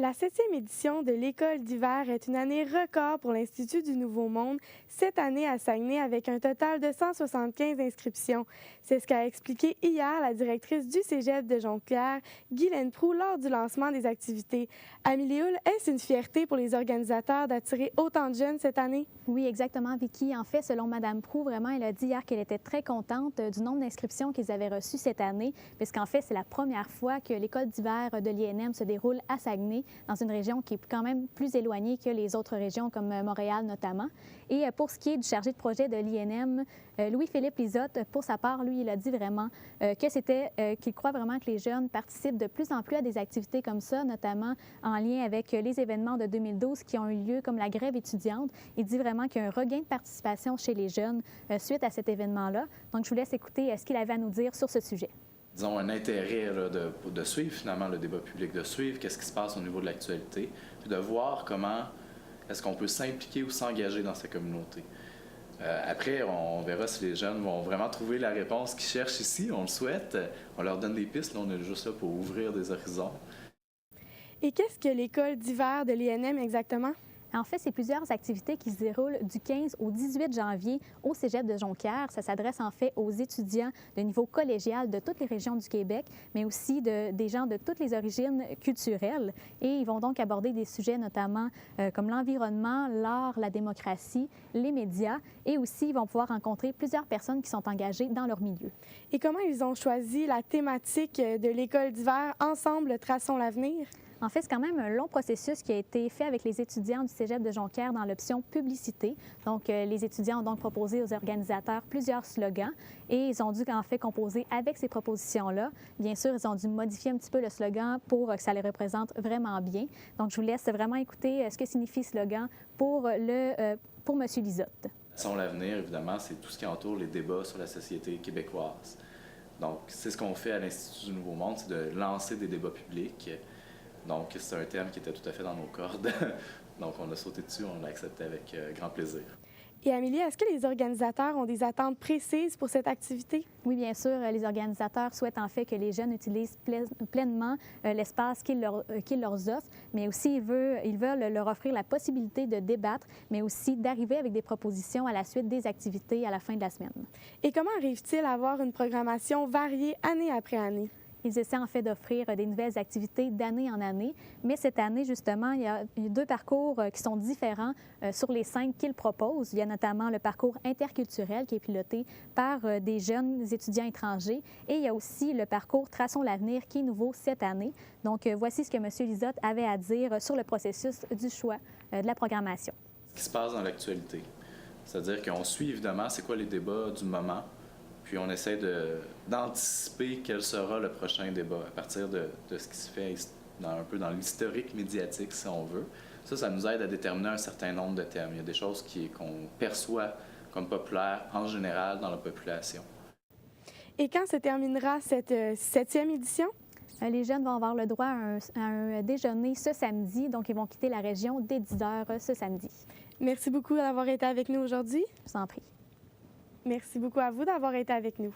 La 7e édition de l'École d'hiver est une année record pour l'Institut du Nouveau Monde, cette année à Saguenay avec un total de 175 inscriptions. C'est ce qu'a expliqué hier la directrice du Cégep de Jonquière, Guylaine Proulx, lors du lancement des activités. Amélie Hull, est-ce une fierté pour les organisateurs d'attirer autant de jeunes cette année? Oui, exactement, Vicky. En fait, selon Mme Proulx, vraiment, elle a dit hier qu'elle était très contente du nombre d'inscriptions qu'ils avaient reçues cette année, puisqu'en fait, c'est la première fois que l'École d'hiver de l'INM se déroule à Saguenay, dans une région qui est quand même plus éloignée que les autres régions, comme Montréal notamment. Et pour ce qui est du chargé de projet de l'INM, Louis-Philippe Lisotte, pour sa part, lui, il a dit vraiment qu'il croit vraiment que les jeunes participent de plus en plus à des activités comme ça, notamment en lien avec les événements de 2012 qui ont eu lieu, comme la grève étudiante. Il dit vraiment qu'il y a un regain de participation chez les jeunes suite à cet événement-là. Donc, je vous laisse écouter ce qu'il avait à nous dire sur ce sujet. Disons, un intérêt là, de suivre finalement le débat public, de suivre qu'est-ce qui se passe au niveau de l'actualité, puis de voir comment est-ce qu'on peut s'impliquer ou s'engager dans sa communauté. Après, on verra si les jeunes vont vraiment trouver la réponse qu'ils cherchent ici, on le souhaite. On leur donne des pistes, là, on est juste là pour ouvrir des horizons. Et qu'est-ce que l'École d'hiver de l'INM exactement? En fait, c'est plusieurs activités qui se déroulent du 15 au 18 janvier au Cégep de Jonquière. Ça s'adresse en fait aux étudiants de niveau collégial de toutes les régions du Québec, mais aussi des gens de toutes les origines culturelles. Et ils vont donc aborder des sujets notamment comme l'environnement, l'art, la démocratie, les médias, et aussi ils vont pouvoir rencontrer plusieurs personnes qui sont engagées dans leur milieu. Et comment ils ont choisi la thématique de l'École d'hiver Ensemble, traçons l'avenir? En fait, c'est quand même un long processus qui a été fait avec les étudiants du Cégep de Jonquière dans l'option publicité. Donc, les étudiants ont donc proposé aux organisateurs plusieurs slogans et ils ont dû en fait composer avec ces propositions-là. Bien sûr, ils ont dû modifier un petit peu le slogan pour que ça les représente vraiment bien. Donc, je vous laisse vraiment écouter ce que signifie slogan pour M. Lisotte. Son l'avenir, évidemment, c'est tout ce qui entoure les débats sur la société québécoise. Donc, c'est ce qu'on fait à l'Institut du Nouveau Monde, c'est de lancer des débats publics. Donc, c'est un thème qui était tout à fait dans nos cordes. Donc, on a sauté dessus, on l'a accepté avec grand plaisir. Et Amélie, est-ce que les organisateurs ont des attentes précises pour cette activité? Oui, bien sûr. Les organisateurs souhaitent en fait que les jeunes utilisent pleinement l'espace qu'ils leur offrent, mais aussi ils veulent leur offrir la possibilité de débattre, mais aussi d'arriver avec des propositions à la suite des activités à la fin de la semaine. Et comment arrivent-ils à avoir une programmation variée année après année? Ils essaient en fait d'offrir des nouvelles activités d'année en année, mais cette année, justement, il y a 2 parcours qui sont différents sur les 5 qu'ils proposent. Il y a notamment le parcours interculturel qui est piloté par des jeunes étudiants étrangers et il y a aussi le parcours Traçons l'avenir qui est nouveau cette année. Donc, voici ce que M. Lisotte avait à dire sur le processus du choix de la programmation. Ce qui se passe dans l'actualité, c'est-à-dire qu'on suit évidemment c'est quoi les débats du moment, puis on essaie d'anticiper quel sera le prochain débat à partir de ce qui se fait un peu dans l'historique médiatique, si on veut. Ça nous aide à déterminer un certain nombre de thèmes. Il y a des choses qu'on perçoit comme populaires en général dans la population. Et quand se terminera cette 7e édition? Les jeunes vont avoir le droit à un déjeuner ce samedi, donc ils vont quitter la région dès 10 heures ce samedi. Merci beaucoup d'avoir été avec nous aujourd'hui. Je vous en prie. Merci beaucoup à vous d'avoir été avec nous.